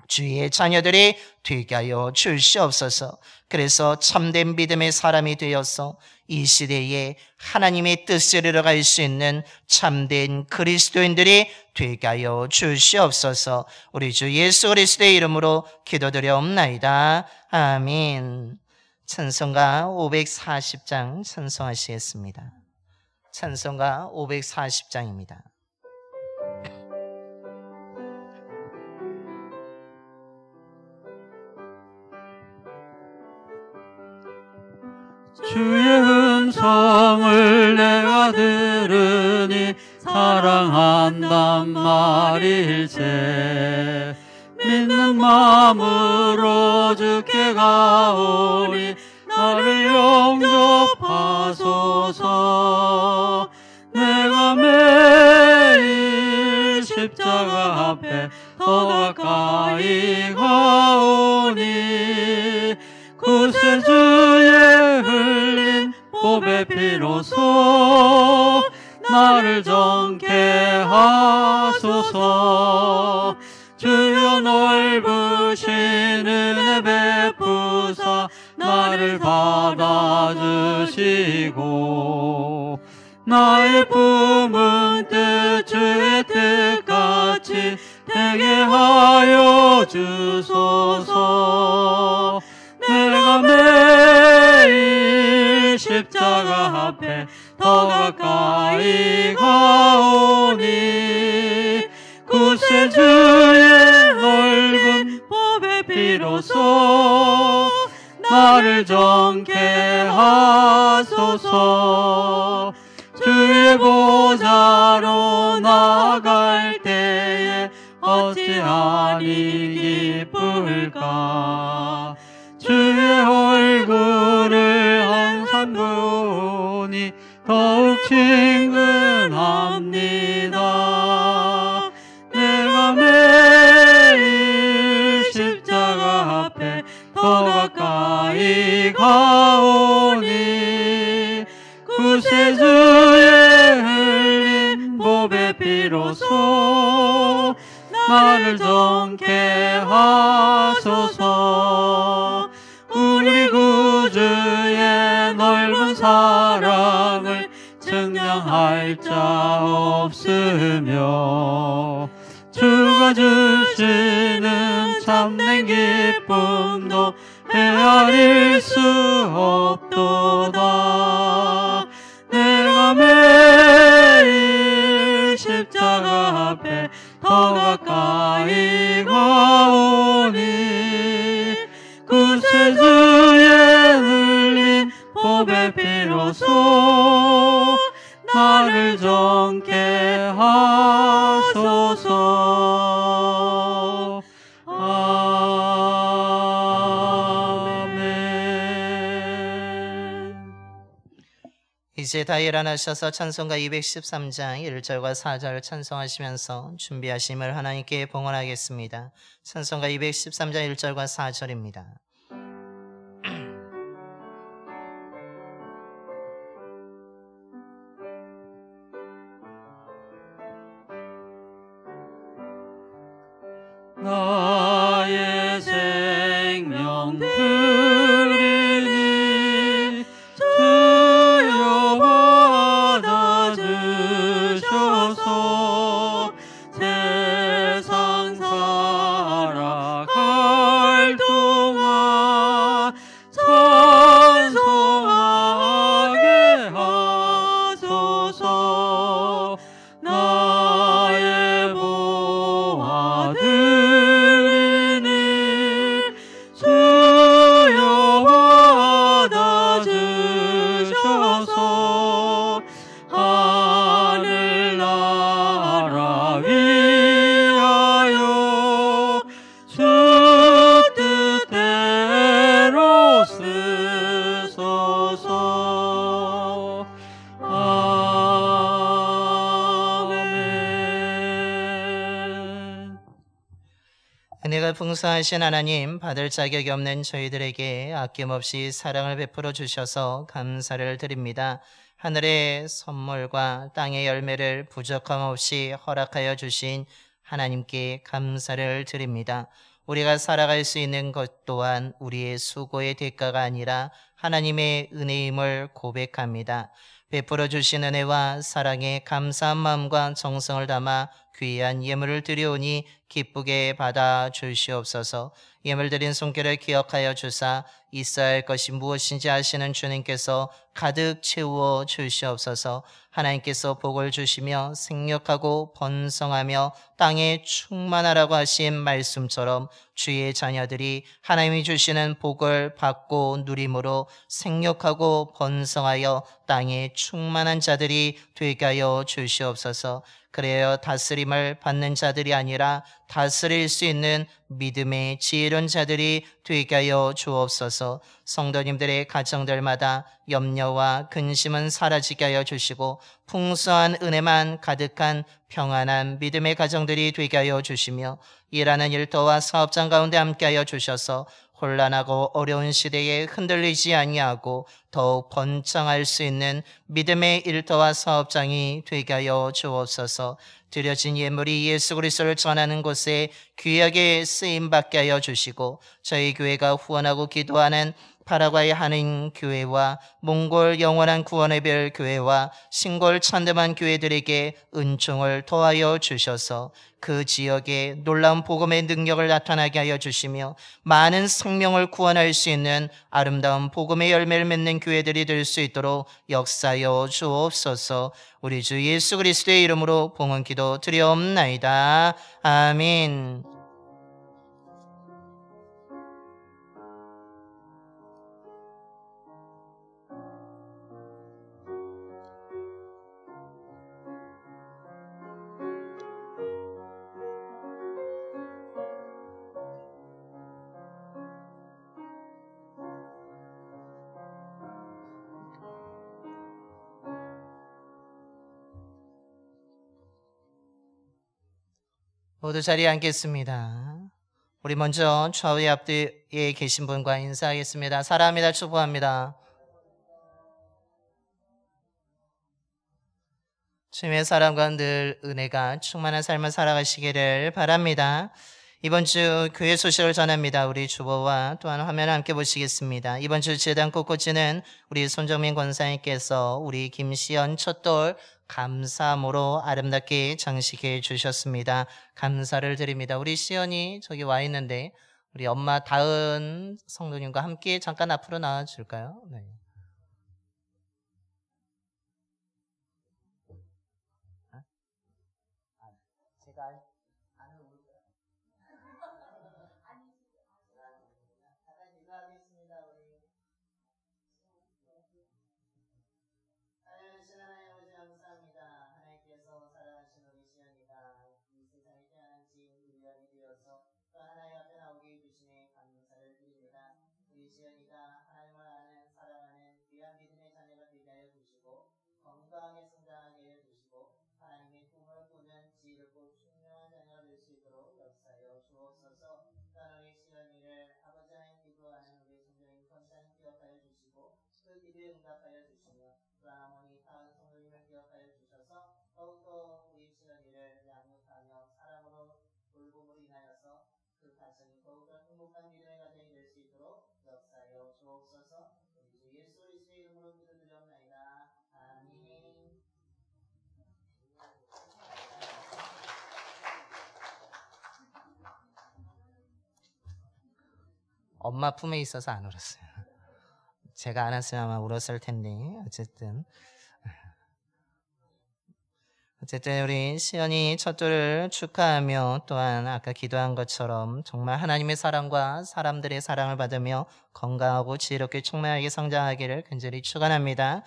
주의 자녀들이 되게 하여 주시옵소서. 그래서 참된 믿음의 사람이 되어서 이 시대에 하나님의 뜻을 이뤄갈 수 있는 참된 그리스도인들이 되게 하여 주시옵소서. 우리 주 예수 그리스도의 이름으로 기도드려옵나이다. 아멘. 찬송가 540장 찬송하시겠습니다. 찬송가 540장입니다. 주의 음성을 내가 들으니 사랑한단 말일세. 믿는 마음으로 주께 가오니 나를 영접하소서. 내가 매일 십자가 앞에 더 가까이 가오니 구세주의 흘린 보배 피로써 나를 정케 하소서. 주여 넓으신 은혜 베푸사 나를 받아주시고 나의 품은 뜻 주의 뜻같이 되게 하여 주소서. 내가 매일 십자가 앞에 더 가까이 가오니 구세주의 넓은 보배 피로써 나를 정케 하소서. 주의 보좌로 나갈 때에 어찌하니 기쁠까. 주의 얼굴을 항상 보니 더욱 친근합니다. 내가 매일 십자가 앞에 더 가까이 가오니 구세주의 흘린 보배 피로써 나를 정케 하소서. 우리 구주의 넓은 사랑을 증명할 자 없으며 주가 주시는 참된 기쁨도 헤아릴 수 없도다. 내가 매일 십자가 앞에 더 가까이 가오니 구세주의 흘린 보배 피로써 나를 정케 하소서. 아멘. 이제 다 일어나셔서 찬송가 213장 1절과 4절 찬송하시면서 준비하심을 하나님께 봉헌하겠습니다. 찬송가 213장 1절과 4절입니다. 나의 생명 드리니 주여 받아주셔서 세상 살아갈 동안 찬송하게 하소서. 나의 보아 드리니 주여 받아주셔서 하늘나라 위하여 주 뜻대로 쓰소서. 아멘. 은혜가 풍성하신 하나님, 받을 자격이 없는 저희들에게 아낌없이 사랑을 베풀어 주셔서 감사를 드립니다. 하늘의 선물과 땅의 열매를 부족함 없이 허락하여 주신 하나님께 감사를 드립니다. 우리가 살아갈 수 있는 것 또한 우리의 수고의 대가가 아니라 하나님의 은혜임을 고백합니다. 베풀어 주신 은혜와 사랑에 감사한 마음과 정성을 담아 귀한 예물을 드려오니 기쁘게 받아 주시옵소서. 예물 드린 손길을 기억하여 주사 있어야 할 것이 무엇인지 아시는 주님께서 가득 채워 주시옵소서. 하나님께서 복을 주시며 생육하고 번성하며 땅에 충만하라고 하신 말씀처럼 주의 자녀들이 하나님이 주시는 복을 받고 누림으로 생육하고 번성하여 땅에 충만한 자들이 되게 하여 주시옵소서. 그래야 다스림을 받는 자들이 아니라 다스릴 수 있는 믿음의 지혜로운 자들이 되게 하여 주옵소서. 성도님들의 가정들마다 염려와 근심은 사라지게 하여 주시고 풍성한 은혜만 가득한 평안한 믿음의 가정들이 되게 하여 주시며 일하는 일터와 사업장 가운데 함께 하여 주셔서 혼란하고 어려운 시대에 흔들리지 아니하고 더욱 번창할 수 있는 믿음의 일터와 사업장이 되게 하여 주옵소서. 드려진 예물이 예수 그리스도를 전하는 곳에 귀하게 쓰임받게 하여 주시고 저희 교회가 후원하고 기도하는 파라과이 한인 교회와 몽골 영원한 구원의 별 교회와 신골 찬드만 교회들에게 은총을 더하여 주셔서 그 지역에 놀라운 복음의 능력을 나타나게 하여 주시며 많은 생명을 구원할 수 있는 아름다운 복음의 열매를 맺는 교회들이 될 수 있도록 역사하여 주옵소서. 우리 주 예수 그리스도의 이름으로 봉헌 기도 드리옵나이다. 아멘. 모두 자리에 앉겠습니다. 우리 먼저 좌우의 앞뒤에 계신 분과 인사하겠습니다. 사랑합니다. 축복합니다. 주님의 사랑과 늘 은혜가 충만한 삶을 살아가시기를 바랍니다. 이번 주 교회 소식을 전합니다. 우리 주보와 또한 화면 함께 보시겠습니다. 이번 주 재단 꽃꽂이는 우리 손정민 권사님께서 우리 김시연 첫돌 감사모로 아름답게 장식해 주셨습니다. 감사를 드립니다. 우리 시연이 저기 와 있는데 우리 엄마 다은 성도님과 함께 잠깐 앞으로 나와 줄까요? 네. 제가 아는 우리 잠깐 기도하겠습니다. 우리 하나님 하나님 아버지 감사합니다. 하나님께서 사랑하신 우리 시연이가 이 세상에 태어난 지 1년이 되어서 또 하나님 앞에 나오게 해주시니 감사를 드립니다. 우리 시연이가 하나님을 아는 사랑하는 귀한 믿음의 자녀가 되게 하여 주시고 건강하게 성장하게 하여 주시고 하나님의 꿈을 꾸는 지혜롭고 총명한 자녀가 될 수 있도록 역사하여 주옵소서. 또한 우리 시연이를 아버지 하나님 기도하는 우리 성도님 권사님 기억하여 주시고 그 기도에 응답하여 주시며 또한 어머니 다은 성도님을 기억하여 주셔서 더욱더 우리 시연이를 양육하며 사랑으로 돌봄으로 인하여서 그 가정이 더욱더 행복한 믿음의 가정이 될 수 있도록 역사하여 주옵소서. 우리 주 예수 그리스도의 이름으로 기도드리옵나이다. 아멘. 엄마 품에 있어서 안 울었어요. 제가 안 왔으면 아마 울었을 텐데 어쨌든 우리 시연이 첫돌을 축하하며 또한 아까 기도한 것처럼 정말 하나님의 사랑과 사람들의 사랑을 받으며 건강하고 지혜롭게 충만하게 성장하기를 간절히 축원합니다.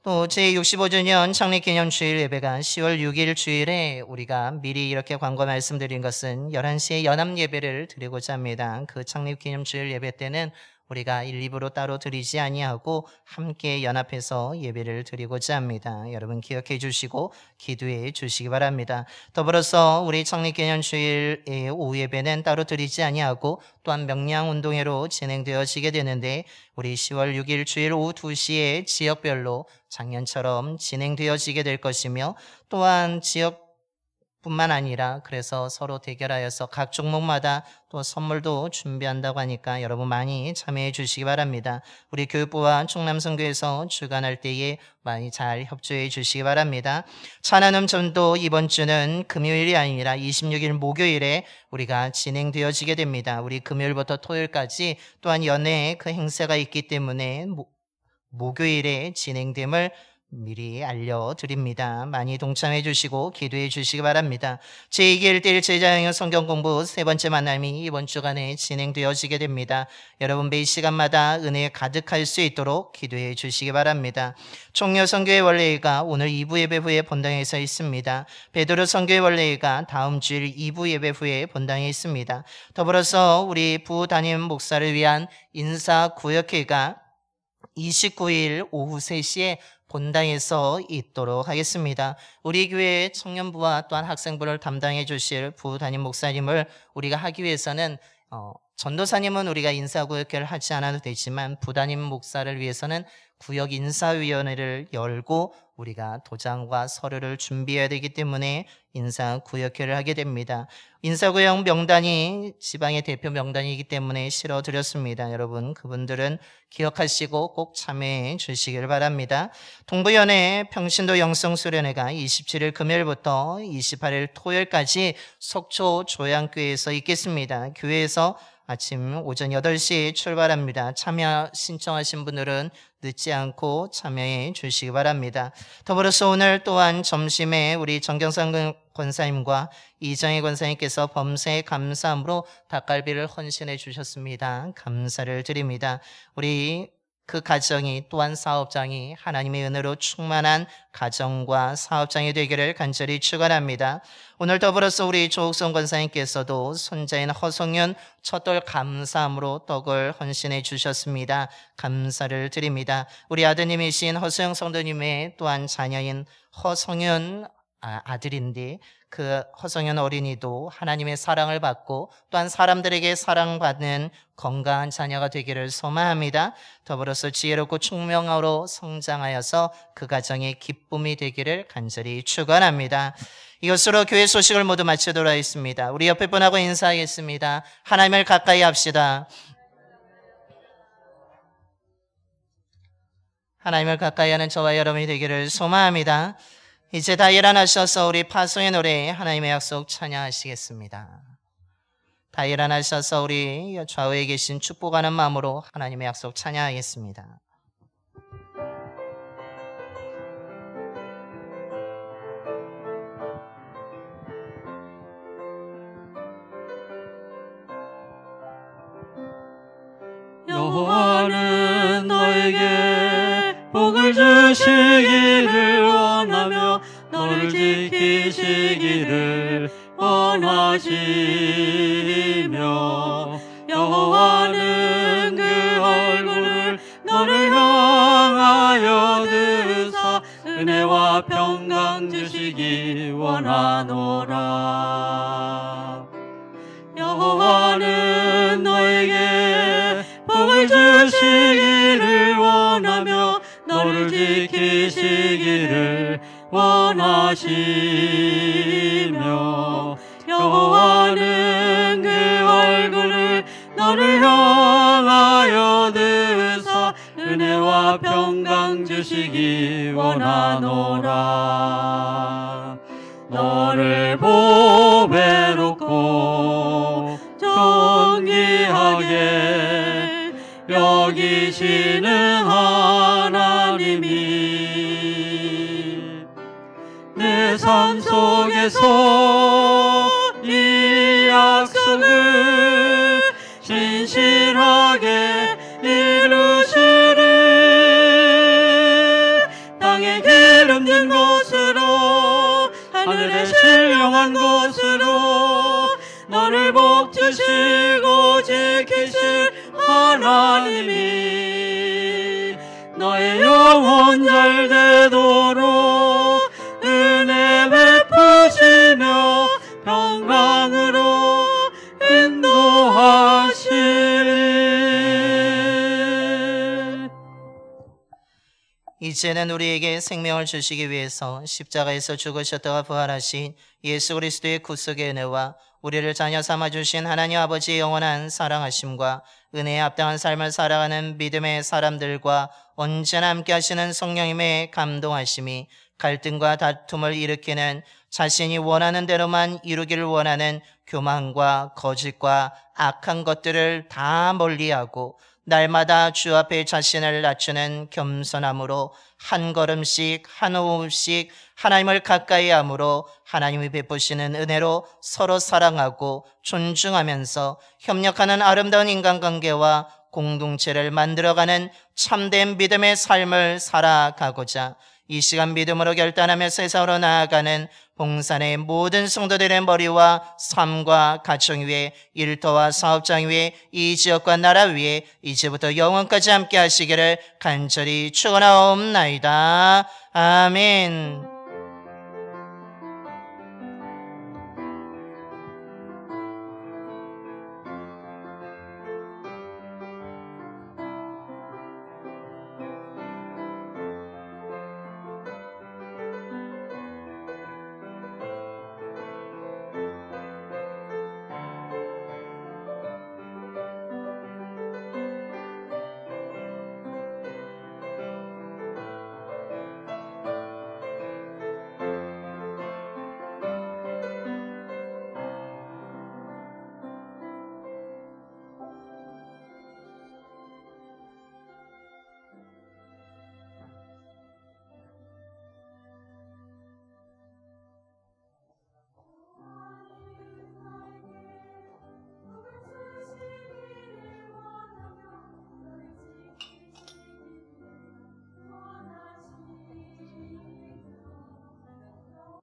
또 제65주년 창립기념주일 예배가 10월 6일 주일에 우리가 미리 이렇게 광고 말씀드린 것은 11시에 연합예배를 드리고자 합니다. 그 창립기념주일 예배 때는 우리가 1, 2부로 따로 드리지 아니하고 함께 연합해서 예배를 드리고자 합니다. 여러분 기억해 주시고 기도해 주시기 바랍니다. 더불어서 우리 창립기념주일의 오후 예배는 따로 드리지 아니하고 또한 명량운동회로 진행되어지게 되는데 우리 10월 6일 주일 오후 2시에 지역별로 작년처럼 진행되어지게 될 것이며 또한 지역뿐만 아니라 그래서 서로 대결하여서 각 종목마다 또 선물도 준비한다고 하니까 여러분 많이 참여해 주시기 바랍니다. 우리 교육부와 충남성교에서 주관할 때에 많이 잘 협조해 주시기 바랍니다. 찬양음 전도 이번 주는 금요일이 아니라 26일 목요일에 우리가 진행되어지게 됩니다. 우리 금요일부터 토요일까지 또한 연회에 그 행사가 있기 때문에 목요일에 진행됨을 미리 알려드립니다. 많이 동참해 주시고 기도해 주시기 바랍니다. 제2기 1대1 제자형의 성경 공부 세 번째 만남이 이번 주간에 진행되어지게 됩니다. 여러분 매 시간마다 은혜 가득할 수 있도록 기도해 주시기 바랍니다. 총여성교회 원래회가 오늘 2부 예배 후에 본당에서 있습니다. 베드로 성교회 원래회가 다음 주일 2부 예배 후에 본당에 있습니다. 더불어서 우리 부담임 목사를 위한 인사구역회가 29일 오후 3시에 본당에서 있도록 하겠습니다. 우리 교회 청년부와 또한 학생부를 담당해 주실 부담임 목사님을 우리가 하기 위해서는 전도사님은 우리가 인사구역회를 하지 않아도 되지만 부담임 목사를 위해서는 구역 인사위원회를 열고 우리가 도장과 서류를 준비해야 되기 때문에 인사구역회를 하게 됩니다. 인사구역 명단이 지방의 대표 명단이기 때문에 실어드렸습니다. 여러분 그분들은 기억하시고 꼭 참여해 주시길 바랍니다. 동부연회 평신도 영성수련회가 27일 금요일부터 28일 토요일까지 속초 조양교회에서 있겠습니다. 교회에서 아침 오전 8시에 출발합니다. 참여 신청하신 분들은 늦지 않고 참여해 주시기 바랍니다. 더불어서 오늘 또한 점심에 우리 정경상 권사님과 이정혜 권사님께서 범사에 감사함으로 닭갈비를 헌신해 주셨습니다. 감사를 드립니다. 우리 그 가정이 또한 사업장이 하나님의 은혜로 충만한 가정과 사업장이 되기를 간절히 축원합니다. 오늘 더불어서 우리 조옥성 권사님께서도 손자인 허성윤 첫돌 감사함으로 떡을 헌신해 주셨습니다. 감사를 드립니다. 우리 아드님이신 허수영 성도님의 또한 자녀인 허성윤 아들인데 그 허성현 어린이도 하나님의 사랑을 받고 또한 사람들에게 사랑받는 건강한 자녀가 되기를 소망합니다. 더불어서 지혜롭고 총명으로 성장하여서 그 가정의 기쁨이 되기를 간절히 축원합니다. 이것으로 교회 소식을 모두 마치도록 하겠습니다. 우리 옆에 분하고 인사하겠습니다. 하나님을 가까이 합시다. 하나님을 가까이 하는 저와 여러분이 되기를 소망합니다. 이제 다 일어나셔서 우리 파송의 노래 하나님의 약속 찬양하시겠습니다. 다 일어나셔서 우리 좌우에 계신 축복하는 마음으로 하나님의 약속 찬양하겠습니다. 여호와는 너에게 복을 주시기를 원하며 너를 지키시기를 원하시며 여호와는 그 얼굴을 너를 향하여 드사 은혜와 평강 주시기 원하노라. 여호와는 너에게 복을 주시기를 원하며 너를 지키시기를 원하시며 여호와는 그 얼굴을 너를 향하여 드사 은혜와 평강 주시기 원하노라. 너를 보배롭고 존귀하게 여기시는 하나님이 내 삶 속에서 이 약속을 신실하게 이루시리. 땅에 기름진 곳으로 하늘에 신령한 곳으로 너를 복주시고 지키실 하나님이 너의 영혼 잘 되도록 은혜 베푸시며 평강으로 인도하시리. 이제는 우리에게 생명을 주시기 위해서 십자가에서 죽으셨다가 부활하신 예수 그리스도의 구속의 은혜와 우리를 자녀 삼아주신 하나님 아버지의 영원한 사랑하심과 은혜에 합당한 삶을 살아가는 믿음의 사람들과 언제나 함께 하시는 성령님의 감동하심이 갈등과 다툼을 일으키는 자신이 원하는 대로만 이루기를 원하는 교만과 거짓과 악한 것들을 다 멀리하고 날마다 주 앞에 자신을 낮추는 겸손함으로 한 걸음씩 한 호흡씩 하나님을 가까이 함으로 하나님이 베푸시는 은혜로 서로 사랑하고 존중하면서 협력하는 아름다운 인간관계와 공동체를 만들어가는 참된 믿음의 삶을 살아가고자 이 시간 믿음으로 결단하며 세상으로 나아가는 봉산의 모든 성도들의 머리와 삶과 가정 위에 일터와 사업장 위에 이 지역과 나라 위에 이제부터 영원까지 함께 하시기를 간절히 축원하옵나이다. 아멘.